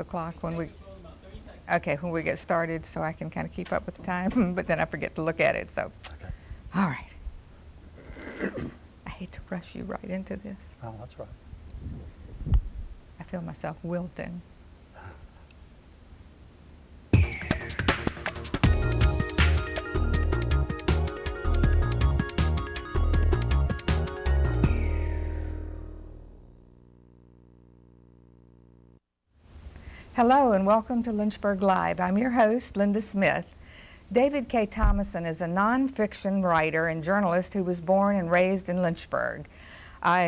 o'clock when we, okay, when we get started, so I can kind of keep up with the time, but then I forget to look at it, so. Okay. All right. I hate to rush you right into this. Oh, that's right. I feel myself wilting. Hello and welcome to Lynchburg Live. I'm your host, Linda Smith. David K. Thomasson is a nonfiction writer and journalist who was born and raised in Lynchburg.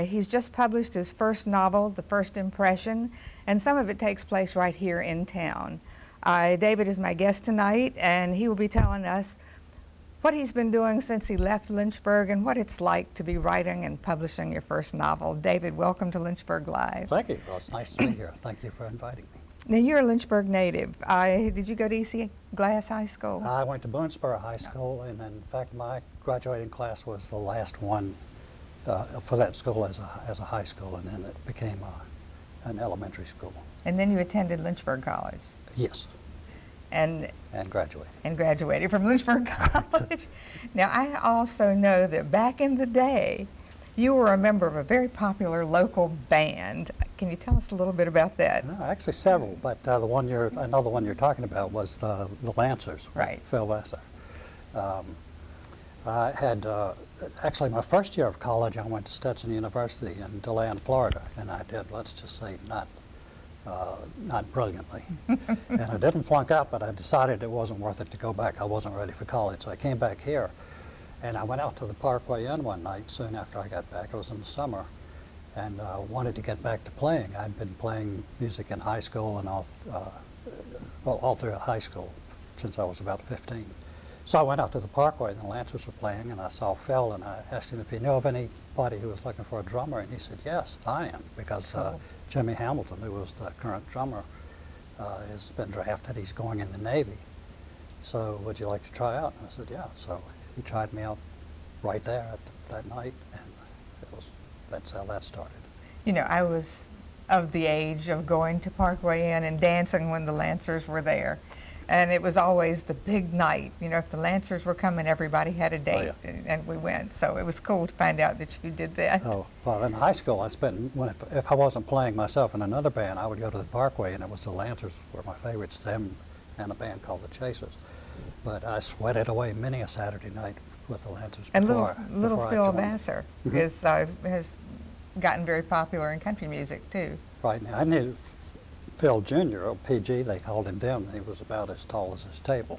He's just published his first novel, The First Impression, and some of it takes place right here in town. David is my guest tonight, and he will be telling us what he's been doing since he left Lynchburg and what it's like to be writing and publishing your first novel. David, welcome to Lynchburg Live. Thank you. Well, it's nice to be here. Thank you for inviting me. Now, you're a Lynchburg native. Did you go to E.C. Glass High School? I went to Boonesboro High School, and in fact, my graduating class was the last one for that school as a high school, and then it became an elementary school. And then you attended Lynchburg College? Yes. And graduated. And graduated from Lynchburg College. Now, I also know that back in the day, you were a member of a very popular local band. Can you tell us a little bit about that? No, actually several, but another one you're talking about was the Lancers, right? With Phil Vesser. I had actually my first year of college. I went to Stetson University in DeLand, Florida, and I did, let's just say, not brilliantly. And I didn't flunk out, but I decided it wasn't worth it to go back. I wasn't ready for college, so I came back here. And I went out to the Parkway Inn one night soon after I got back. It was in the summer, and wanted to get back to playing. I'd been playing music in high school and all through high school since I was about 15. So I went out to the Parkway, and the Lancers were playing, and I saw Phil, and I asked him if he knew of anybody who was looking for a drummer, and he said, yes, I am, because Jimmy Hamilton, who was the current drummer, has been drafted. He's going in the Navy. So would you like to try out? And I said, yeah. So he tried me out right there that night, and that's how that started. You know, I was of the age of going to Parkway Inn and dancing when the Lancers were there. And it was always the big night. You know, if the Lancers were coming, everybody had a date, and we went. So it was cool to find out that you did that. Oh, well, in high school, I spent, if I wasn't playing myself in another band, I would go to the Parkway, and it was the Lancers were my favorites, them and a band called the Chasers. But I sweated away many a Saturday night with the Lancers before And little Phil Vesser Mm-hmm. has gotten very popular in country music, too. Right. Now, I knew Phil Jr., or PG, they called him then. He was about as tall as his table.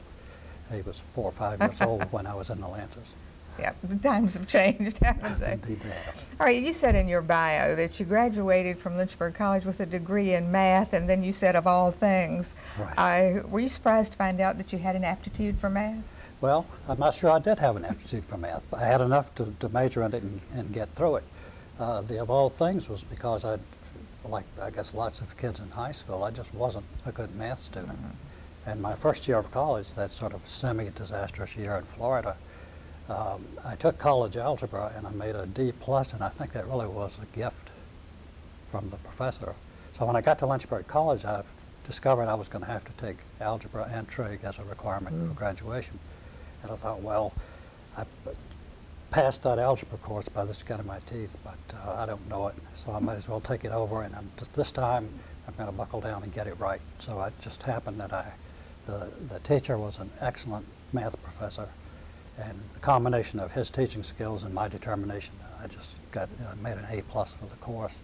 He was 4 or 5 years old when I was in the Lancers. Yeah, the times have changed, haven't they? Indeed they have. All right, you said in your bio that you graduated from Lynchburg College with a degree in math, and then you said, of all things. Right. Were you surprised to find out that you had an aptitude for math? Well, I'm not sure I did have an aptitude for math, but I had enough to major in it and get through it. The of all things was because like I guess lots of kids in high school, I just wasn't a good math student. And my first year of college, that sort of semi-disastrous year in Florida, I took college algebra and I made a D+, and I think that really was a gift from the professor. So when I got to Lynchburg College, I discovered I was going to have to take algebra and trig as a requirement for graduation. And I thought, well, I passed that algebra course by the skin of my teeth, but I don't know it, so I might as well take it over, and this time I'm going to buckle down and get it right. So it just happened that the teacher was an excellent math professor, and the combination of his teaching skills and my determination, I just made an A+ for the course.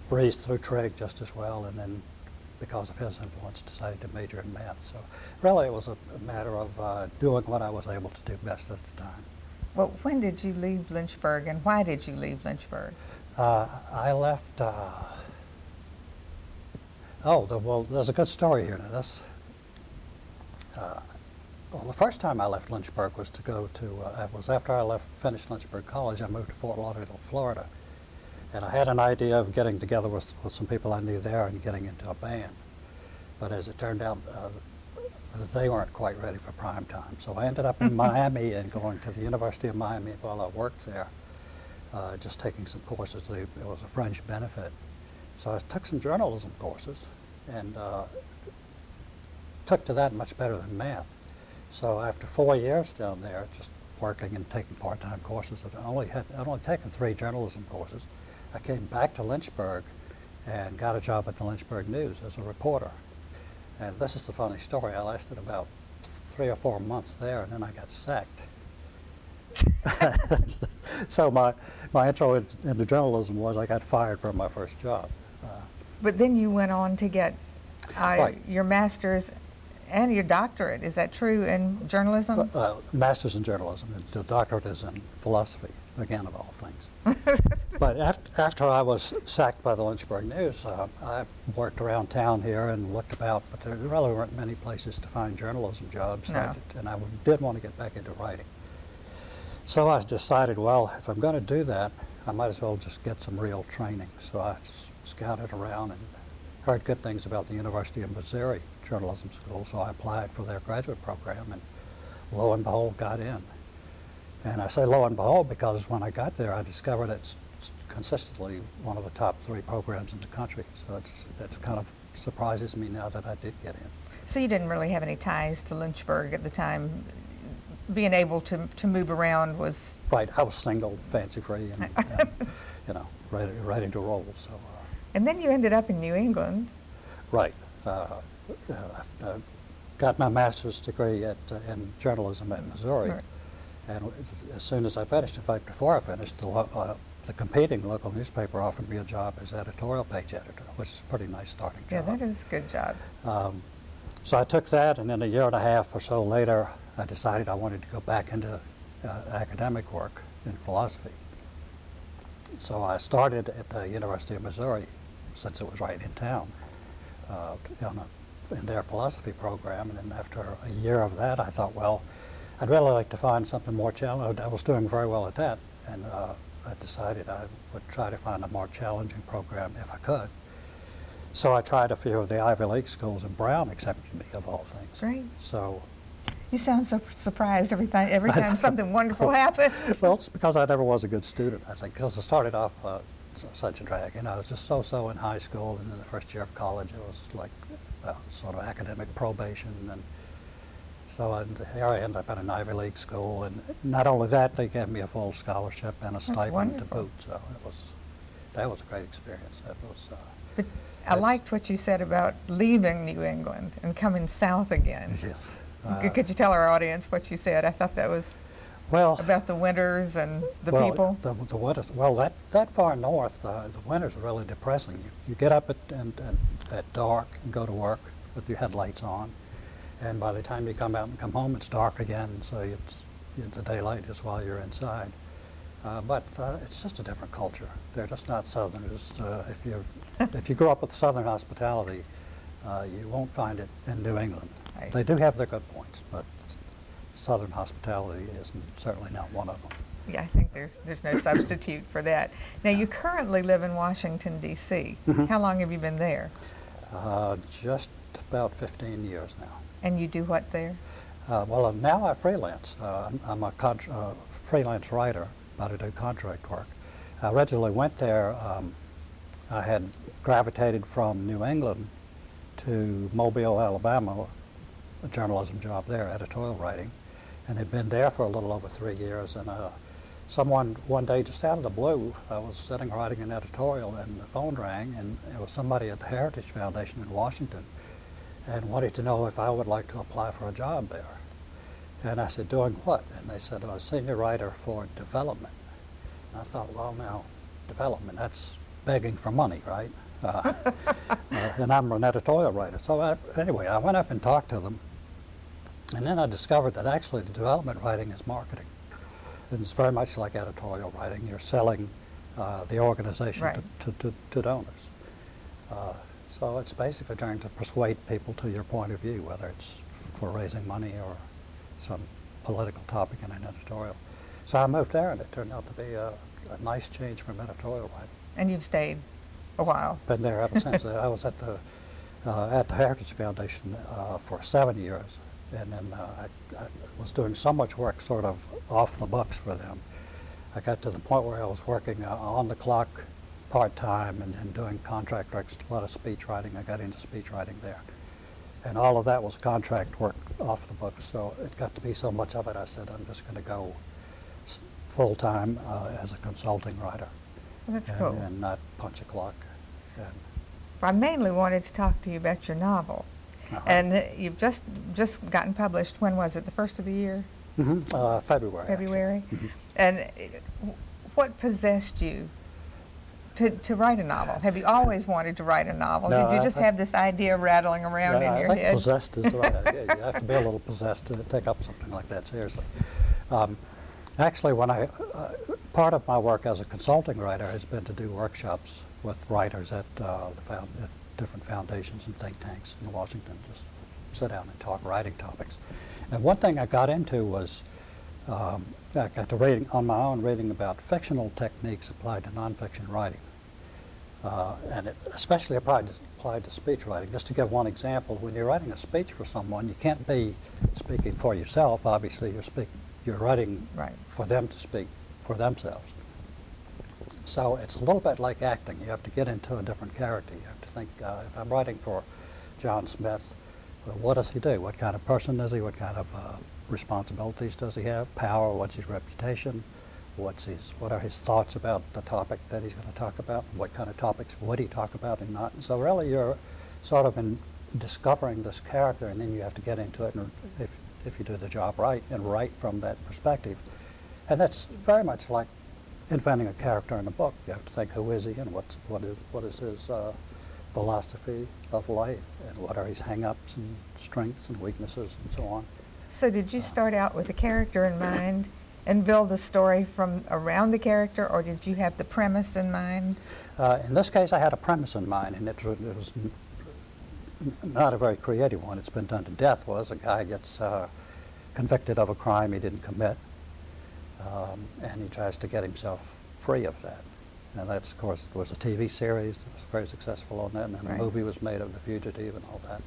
Breezed through trig just as well, and then because of his influence decided to major in math. So really it was a matter of doing what I was able to do best at the time. Well, when did you leave Lynchburg, and why did you leave Lynchburg? I left, well, there's a good story here. Now this, well, the first time I left Lynchburg was to go to, it was after I finished Lynchburg College. I moved to Fort Lauderdale, Florida. And I had an idea of getting together with some people I knew there and getting into a band. But as it turned out, they weren't quite ready for prime time. So I ended up in Miami and going to the University of Miami while I worked there, just taking some courses. It was a fringe benefit. So I took some journalism courses and took to that much better than math. So after 4 years down there, just working and taking part-time courses, I'd only taken 3 journalism courses. I came back to Lynchburg and got a job at the Lynchburg News as a reporter. And this is the funny story. I lasted about 3 or 4 months there, and then I got sacked. So my intro into journalism was I got fired from my first job. But then you went on to get Right. your master's and your doctorate. Is that true in journalism? Master's in journalism. The doctorate is in philosophy, again, of all things. But after I was sacked by the Lynchburg News, I worked around town here and looked about, but there really weren't many places to find journalism jobs. No. And I did want to get back into writing. So I decided, well, if I'm going to do that, I might as well just get some real training. So I scouted around and heard good things about the University of Missouri Journalism School, so I applied for their graduate program, and lo and behold, got in. And I say lo and behold because when I got there, I discovered it's consistently one of the top 3 programs in the country. So it kind of surprises me now that I did get in. So you didn't really have any ties to Lynchburg at the time. Being able to move around was... Right, I was single, fancy-free, and you know, ready to roll. So. And then you ended up in New England. Right. I got my master's degree in journalism at Missouri. Right. And as soon as I finished, in fact, before I finished, the competing local newspaper offered me a job as editorial page editor, which is a pretty nice starting job. Yeah, that is a good job. So I took that, and then a year and a half or so later, I decided I wanted to go back into academic work in philosophy. So I started at the University of Missouri, since it was right in town, in their philosophy program. And then after a year of that, I thought, well, I'd really like to find something more challenging. I was doing very well at that, and I decided I would try to find a more challenging program if I could. So I tried a few of the Ivy League schools, and Brown accepted me, of all things. Great. So. You sound so surprised every time something wonderful happens. Well, it's because I never was a good student, I think, because I started off such a drag. You know, I was just so-so in high school, and in the first year of college, it was like sort of academic probation. And so here I ended up at an Ivy League school, and not only that, they gave me a full scholarship and a stipend to boot. So that was a great experience. That was. But I liked what you said about leaving New England and coming south again. Yes. Could you tell our audience what you said? I thought that was about the winters and the people. The winters. Well, that far north, the winters are really depressing. You get up at dark and go to work with your headlights on, and by the time you come out and come home, it's dark again. So the daylight is while you're inside. But it's just a different culture. They're just not Southerners. If you grew up with Southern hospitality, you won't find it in New England. Right. They do have their good points, but Southern hospitality is certainly not one of them. Yeah, I think there's no substitute for that. Now, you currently live in Washington, D.C. Mm-hmm. How long have you been there? Just about 15 years now. And you do what there? Well, now I freelance. I'm a freelance writer, but I do contract work. I originally went there. I had gravitated from New England to Mobile, Alabama, a journalism job there, editorial writing, and had been there for a little over 3 years. And someone one day, just out of the blue, I was sitting writing an editorial, and the phone rang, and it was somebody at the Heritage Foundation in Washington, and wanted to know if I would like to apply for a job there. And I said, doing what? And they said, oh, senior writer for development. And I thought, well, now, development, that's begging for money, right? And I'm an editorial writer. So anyway, I went up and talked to them, and then I discovered that actually the development writing is marketing. And it's very much like editorial writing. You're selling the organization right. to donors. So it's basically trying to persuade people to your point of view, whether it's for raising money or some political topic in an editorial. So I moved there, and it turned out to be a nice change from editorial writing. And you've stayed a while. Been there ever since. I was at the Heritage Foundation for 7 years, and then I was doing so much work sort of off the books for them. I got to the point where I was working on the clock part-time and doing contract work, a lot of speech writing. I got into speech writing there. And all of that was contract work off the books, so it got to be so much of it, I said, I'm just going to go full-time as a consulting writer. Well, that's cool. And not punch a clock. And I mainly wanted to talk to you about your novel. And you've just gotten published. When was it? The first of the year? February. February. And what possessed you to write a novel? Have you always wanted to write a novel? No, Did you just have this idea rattling around in your I think head? possessed is the right idea. You have to be a little possessed to take up something like that seriously. Actually, when part of my work as a consulting writer has been to do workshops with writers at different foundations and think tanks in Washington, just sit down and talk writing topics. And one thing I got into was I got to reading on my own, reading about fictional techniques applied to nonfiction writing, and it especially applied to speech writing. Just to give one example, when you're writing a speech for someone, you can't be speaking for yourself. Obviously, you're writing for them to speak for themselves. So it's a little bit like acting. You have to get into a different character. You have to think, if I'm writing for John Smith, well, what does he do? What kind of person is he? What kind of responsibilities does he have? Power? What's his reputation? What are his thoughts about the topic that he's going to talk about? What kind of topics would he talk about and not? And so really you're sort of in discovering this character, and then you have to get into it, and if you do the job right, and write from that perspective. And that's very much like inventing a character in a book. You have to think, who is he, and what is his philosophy of life, and what are his hang-ups and strengths and weaknesses and so on. So did you start out with a character in mind and build the story from around the character, or did you have the premise in mind? In this case, I had a premise in mind, and it was not a very creative one. It's been done to death. Was a guy gets convicted of a crime he didn't commit, and he tries to get himself free of that. And that's, of course, it was a TV series that was very successful on that, and then a movie was made of The Fugitive and all that.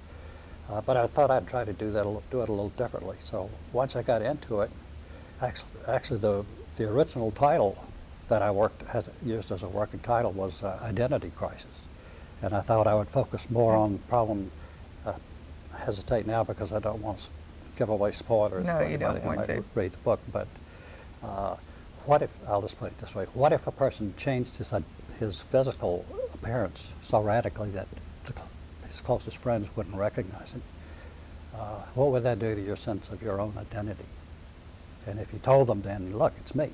But I thought I'd try to do it a little differently. So once I got into it, actually the original title that I used as a working title was Identity Crisis. And I thought I would focus more on the problem. I hesitate now because I don't want to give away spoilers for anybody who might read the book. But what if, I'll just put it this way, what if a person changed his physical appearance so radically that his closest friends wouldn't recognize him? What would that do to your sense of your own identity? And if you told them then, look, it's me.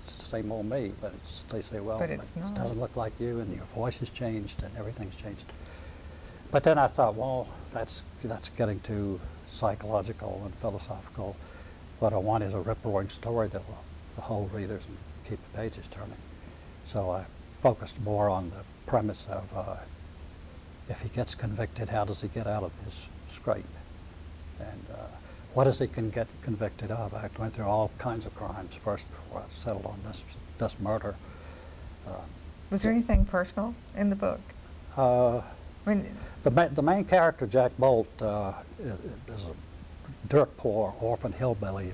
It's the same old me, but they say, well, it doesn't look like you, and your voice has changed, and everything's changed. But then I thought, well, that's getting too psychological and philosophical. What I want is a rip-roaring story that will hold readers and keep the pages turning. So I focused more on the premise of if he gets convicted, how does he get out of his scrape? And what does he get convicted of? I went through all kinds of crimes first before I settled on this murder. Was there anything personal in the book? The main character, Jack Bolt, is a dirt poor orphan hillbilly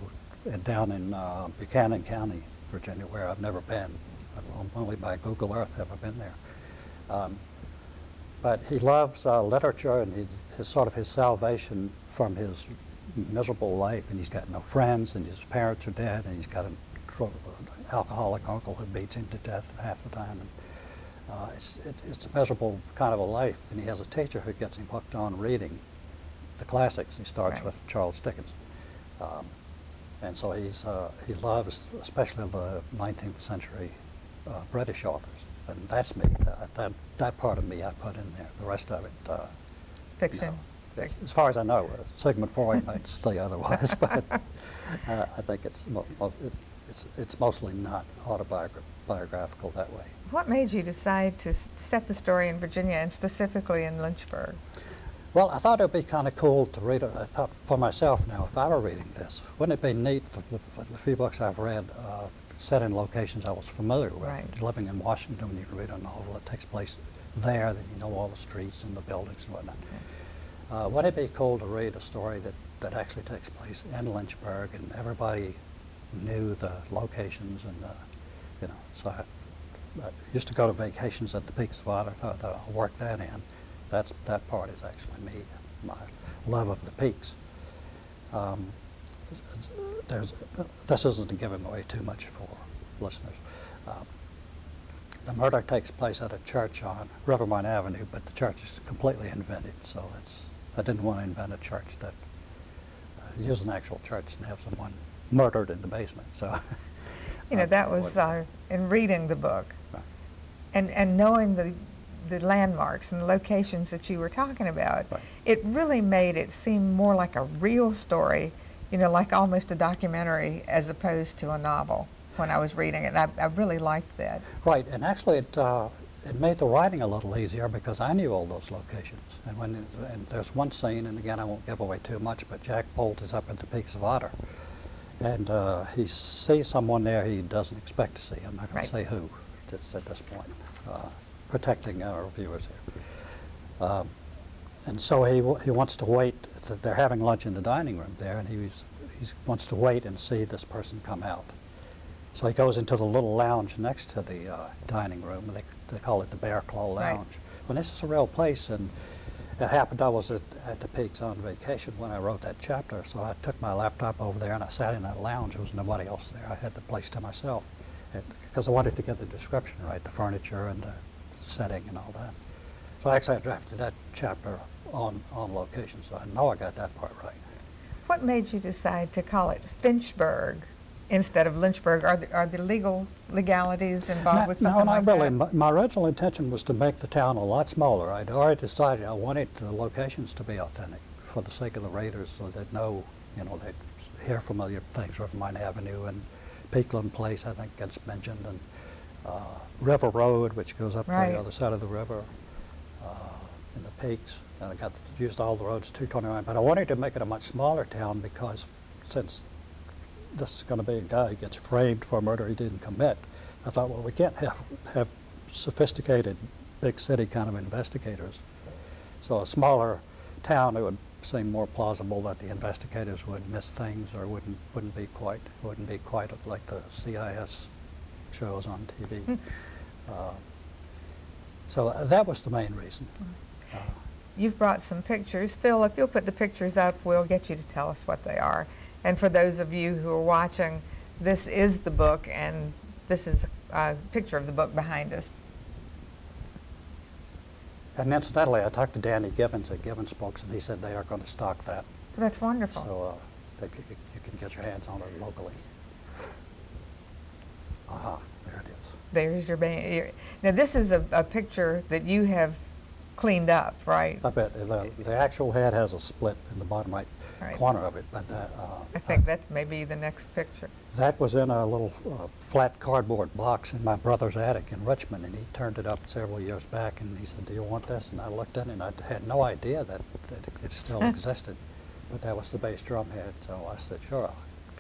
down in Buchanan County, Virginia, where I've never been. Only by Google Earth have I been there. But he loves literature, and his salvation from his miserable life, and he's got no friends, and his parents are dead, and he's got an alcoholic uncle who beats him to death half the time. And it's a miserable kind of a life, and he has a teacher who gets him hooked on reading the classics. He starts with Charles Dickens. And so he loves especially the 19th century British authors. And that's me. That part of me I put in there. The rest of it, fiction. No. As far as I know, Sigmund Freud might say otherwise, but I think it's mostly not autobiographical that way. What made you decide to set the story in Virginia, and specifically in Lynchburg? Well, I thought it would be kind of cool to read it. I thought for myself now, if I were reading this, wouldn't it be neat, the few books I've read, set in locations I was familiar with. Right. Living in Washington, when you read a novel that takes place there, then you know all the streets and the buildings and whatnot. Okay. Wouldn't it be cool to read a story that actually takes place in Lynchburg, and everybody knew the locations, and so used to go to vacations at the Peaks of Otter. Thought I'll work that in. That part is actually me, my love of the peaks. This isn't giving away too much for listeners. The murder takes place at a church on Rivermont Avenue, but the church is completely invented. So I didn't want to invent a church that use an actual church and have someone murdered in the basement. So, you know, that was in reading the book, right. and knowing the landmarks and the locations that you were talking about. Right. It really made it seem more like a real story, you know, like almost a documentary as opposed to a novel when I was reading it. I really liked that. Right, and actually it made the writing a little easier because I knew all those locations. And there's one scene, and again I won't give away too much, but Jack Bolt is up at the Peaks of Otter, and he sees someone there he doesn't expect to see. I'm not going to say who, just at this point, protecting our viewers here. And so he wants to wait. They're having lunch in the dining room there, and he wants to wait and see this person come out. So he goes into the little lounge next to the dining room, and they call it the Bear Claw Lounge. Right. Well, this is a real place, and it happened I was at the Peaks on vacation when I wrote that chapter, so I took my laptop over there and I sat in that lounge. There was nobody else there. I had the place to myself because I wanted to get the description right, the furniture and the setting and all that. So actually I drafted that chapter on location, so I know I got that part right. What made you decide to call it Finchburg instead of Lynchburg? Are the legalities involved with something like that? No, not really. My original intention was to make the town a lot smaller. I'd already decided I wanted the locations to be authentic for the sake of the readers, so they'd know, you know, they'd hear familiar things. Rivermont Avenue and Peakland Place, I think, gets mentioned, and River Road, which goes up to the other side of the river, in the Peaks. And I used all the roads 229, but I wanted to make it a much smaller town because since this is going to be a guy who gets framed for a murder he didn't commit, I thought, well, we can't have sophisticated big city kind of investigators. So a smaller town, it would seem more plausible that the investigators would miss things or wouldn't be quite like the CIS shows on TV. So that was the main reason. You've brought some pictures. Phil, if you'll put the pictures up, we'll get you to tell us what they are. And for those of you who are watching, this is the book, and this is a picture of the book behind us. And incidentally, I talked to Danny Givens at Givens Books, and he said they are going to stock that. That's wonderful. So you can get your hands on it locally. Aha, there it is. There's your band. Now, this is a picture that you have cleaned up, right? I bet the actual head has a split in the bottom right corner of it, but I think that may be the next picture. That was in a little flat cardboard box in my brother's attic in Richmond, and he turned it up several years back, and he said, "Do you want this?" And I looked at it, and I had no idea that it still existed, but that was the bass drum head, so I said, "Sure,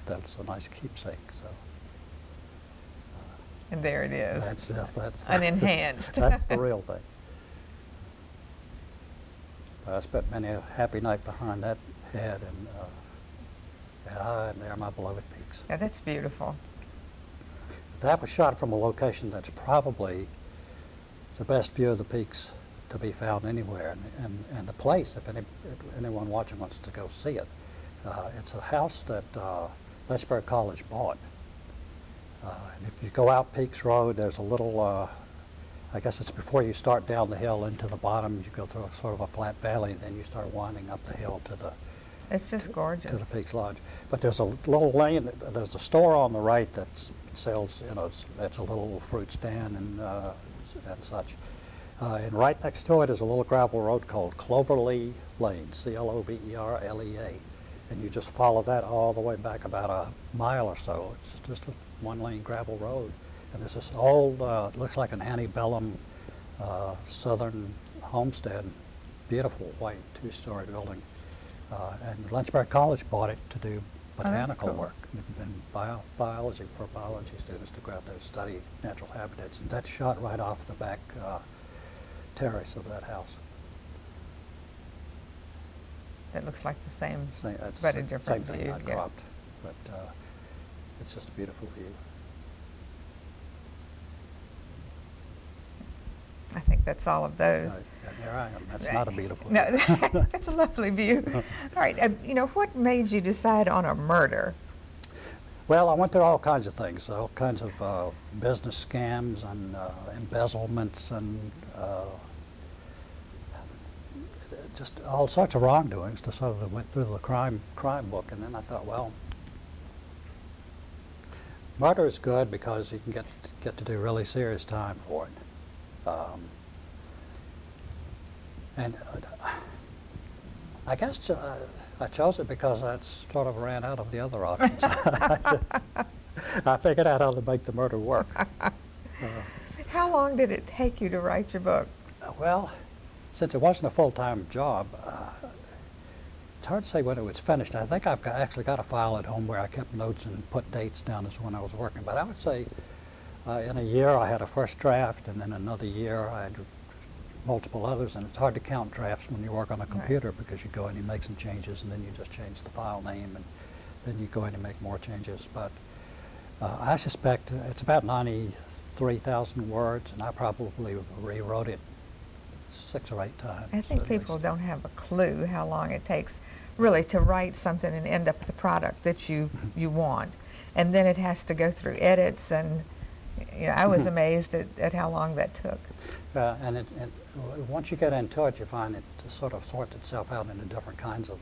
that's a nice keepsake." So. And there it is. That's an enhanced. That's the real thing. I spent many a happy night behind that head, and there are my beloved peaks. Yeah, that's beautiful. That was shot from a location that's probably the best view of the peaks to be found anywhere, and the place, if anyone watching wants to go see it, it's a house that Lynchburg College bought. And if you go out Peaks Road, there's a little, I guess it's before you start down the hill into the bottom, you go through sort of a flat valley, and then you start winding up the hill to the... It's just gorgeous. To the Peaks Lodge. But there's a little lane, there's a store on the right that sells, you know, that's a little fruit stand and such. And right next to it is a little gravel road called Cloverlea Lane, Cloverlea. And you just follow that all the way back about a mile or so. It's just a one-lane gravel road. And there's this old, looks like an antebellum southern homestead, beautiful white two-story building. And Lynchburg College bought it to do botanical work and biology for biology students to go out there and study natural habitats. And that's shot right off the back terrace of that house. That looks like the same but a different same thing, view. not cropped, but it's just a beautiful view. think that's all of those. And here I am. That's not a beautiful view. No, that's a lovely view. All right, you know, what made you decide on a murder? Well, I went through all kinds of things, all kinds of business scams and embezzlements and just all sorts of wrongdoings. To sort of went through the crime book, and then I thought, well, murder is good because you can get to do really serious time for it. And I guess I chose it because I sort of ran out of the other options. I figured out how to make the murder work. How long did it take you to write your book? Well, since it wasn't a full-time job, it's hard to say when it was finished. I think I've actually got a file at home where I kept notes and put dates down as when I was working. But I would say in a year I had a first draft, and then another year I had multiple others, and it's hard to count drafts when you work on a computer, right, because you go in and make some changes, and then you just change the file name, and then you go in and make more changes. But I suspect it's about 93,000 words, and I probably rewrote it 6 or 8 times. I think people don't have a clue how long it takes really to write something and end up with the product that you want. And then it has to go through edits, and you know, I was amazed at how long that took. And once you get into it, you find it sort of sorts itself out into different kinds of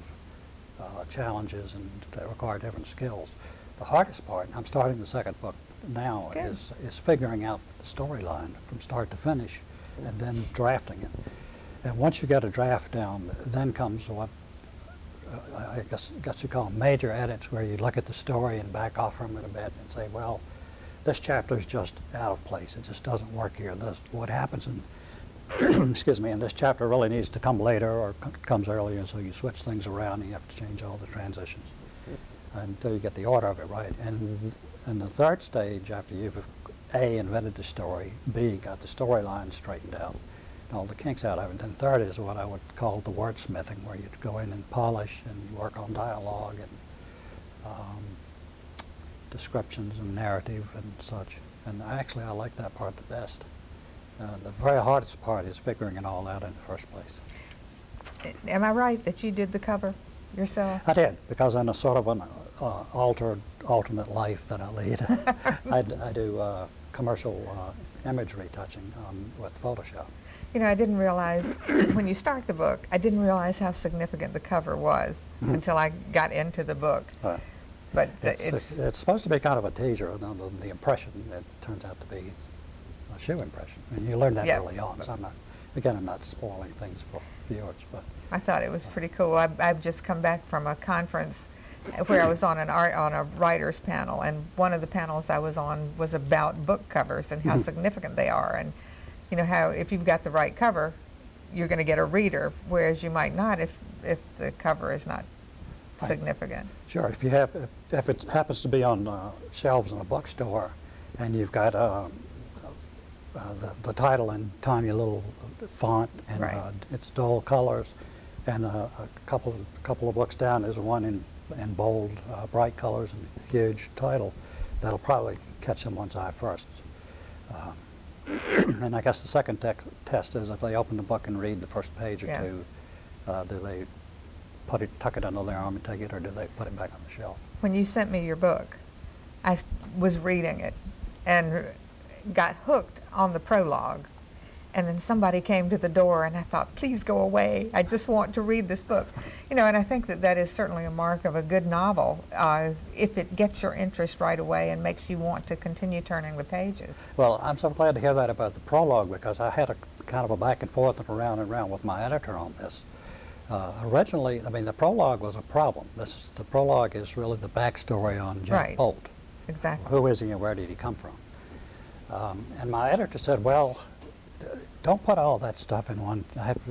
challenges and that require different skills. The hardest part, and I'm starting the second book now, is figuring out the storyline from start to finish, and then drafting it. And once you get a draft down, then comes what I guess you call major edits, where you look at the story and back off from it a bit and say, well, this chapter is just out of place. It just doesn't work here. What happens in excuse me, and this chapter really needs to come later or comes earlier, and so you switch things around and you have to change all the transitions until you get the order of it right. And in the third stage, after you've A, invented the story, B, got the storyline straightened out, and all the kinks out of it, then third is what I would call the wordsmithing, where you'd go in and polish and work on dialogue and descriptions and narrative and such. And actually I like that part the best. The very hardest part is figuring it all out in the first place. Am I right that you did the cover yourself? I did, because in a sort of an alternate life that I lead, I do commercial image retouching with Photoshop. You know, I didn't realize, when you start the book, I didn't realize how significant the cover was until I got into the book. But it's supposed to be kind of a teaser, and the impression, it turns out to be a shoe impression. And you learn that early on, so I'm not spoiling things for viewers. But I thought it was pretty cool. I've just come back from a conference where I was on a writer's panel, and one of the panels I was on was about book covers and how significant they are, and you know how if you've got the right cover, you're going to get a reader, whereas you might not if the cover is not significant. Sure. If it happens to be on shelves in a bookstore, and you've got the title in tiny little font, and it's dull colors, and a couple of books down there's one in bold, bright colors and huge title, that'll probably catch someone's eye first. And I guess the second test is if they open the book and read the first page or two, do they tuck it under their arm and take it, or do they put it back on the shelf? When you sent me your book, I was reading it and got hooked on the prologue, and then somebody came to the door and I thought, please go away, I just want to read this book. You know, and I think that is certainly a mark of a good novel, if it gets your interest right away and makes you want to continue turning the pages. Well, I'm so glad to hear that about the prologue, because I had a kind of a back and forth and around with my editor on this. Originally, I mean, the prologue was a problem. The prologue is really the backstory on Jack Bolt. Exactly. Who is he and where did he come from? And my editor said, well, don't put all that stuff in one.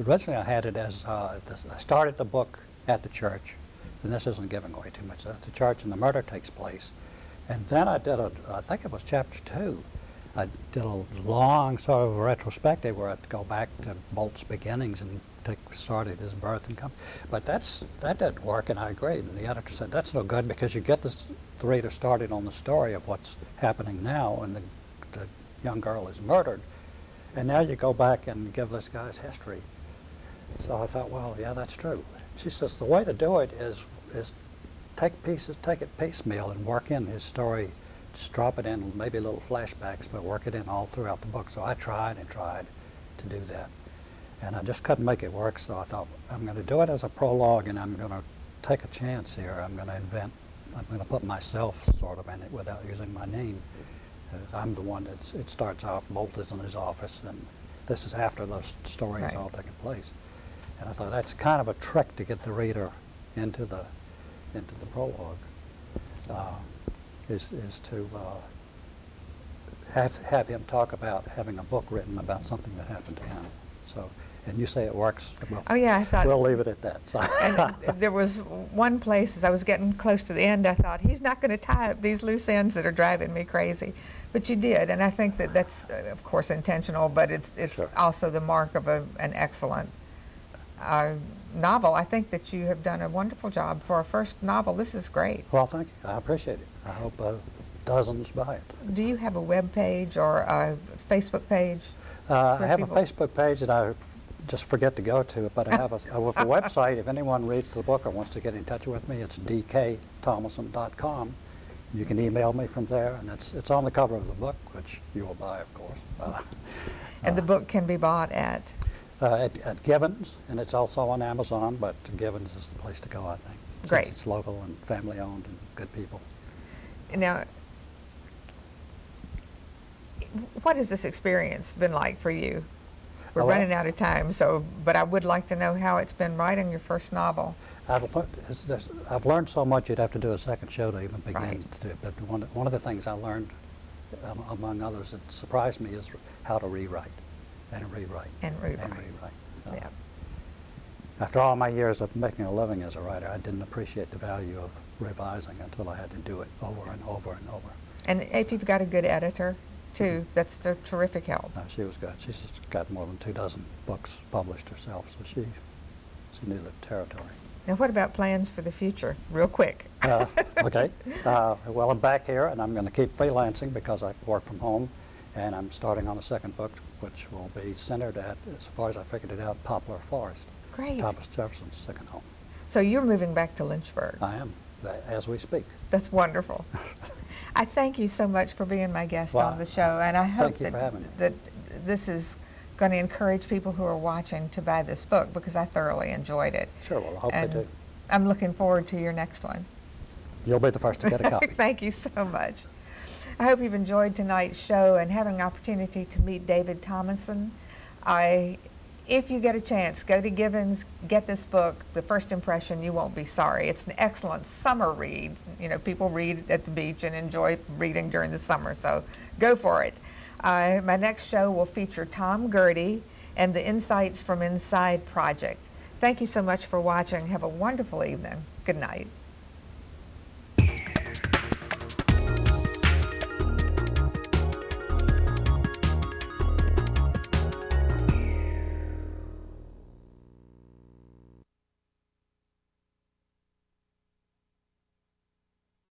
Originally I had it as, I started the book at the church, and this isn't giving away too much. At the church, and the murder takes place. And then I did I think it was chapter 2. I did a long sort of retrospective where I'd go back to Bolt's beginnings and started his birth and come. But that didn't work, and I agreed. And the editor said, that's no good, because you get the reader started on the story of what's happening now, and the young girl is murdered. And now you go back and give this guy's history. So I thought, well, yeah, that's true. She says the way to do it is take it piecemeal and work in his story. Just drop it in, maybe little flashbacks, but work it in all throughout the book. So I tried and tried to do that. And I just couldn't make it work, so I thought, I'm going to do it as a prologue, and I'm going to take a chance here. I'm going to put myself sort of in it without using my name. I'm the one it starts off, Bolt is in his office, and this is after the story has all taken place. And I thought that's kind of a trick to get the reader into the prologue, is to have him talk about having a book written about something that happened to him. So, and you say it works. Well, oh yeah, I thought. We'll leave it at that. So. And there was one place as I was getting close to the end, I thought he's not going to tie up these loose ends that are driving me crazy, but you did, and I think that that's of course intentional, but it's sure. Also the mark of an excellent novel. I think that you have done a wonderful job for a first novel. This is great. Well, thank you. I appreciate it. I hope dozens buy it. Do you have a web page or a Facebook page? I have a Facebook page that I just forget to go to, but I have a website. If anyone reads the book or wants to get in touch with me, it's dkthomasson.com. You can email me from there, and it's on the cover of the book, which you will buy, of course. And the book can be bought at? At Givens, and it's also on Amazon, but Givens is the place to go, I think. Great. Since it's local and family-owned and good people. Now, what has this experience been like for you? We're running out of time, but I would like to know how it's been writing your first novel. I've learned so much you'd have to do a second show to even begin to do it. But one of the things I learned, among others, that surprised me is how to rewrite and rewrite and rewrite. Yeah. After all my years of making a living as a writer, I didn't appreciate the value of revising until I had to do it over and over and over. And if you've got a good editor, too, that's a terrific help. She was good. She's got more than 24 books published herself, so she knew the territory. Now, what about plans for the future, real quick? Okay. Well, I'm back here, and I'm going to keep freelancing because I work from home, and I'm starting on a second book, which will be centered at, as far as I figured it out, Poplar Forest. Great. Thomas Jefferson's second home. So you're moving back to Lynchburg? I am, as we speak. That's wonderful. I thank you so much for being my guest on the show, and I hope that this is going to encourage people who are watching to buy this book, because I thoroughly enjoyed it. Sure, well, I hope they do. I'm looking forward to your next one. You'll be the first to get a copy. Thank you so much. I hope you've enjoyed tonight's show and having an opportunity to meet David Thomasson. If you get a chance, go to Givens, get this book, The First Impression, you won't be sorry. It's an excellent summer read. You know, people read at the beach and enjoy reading during the summer, so go for it. My next show will feature Tom Gertie and the Insights from Inside project. Thank you so much for watching. Have a wonderful evening. Good night.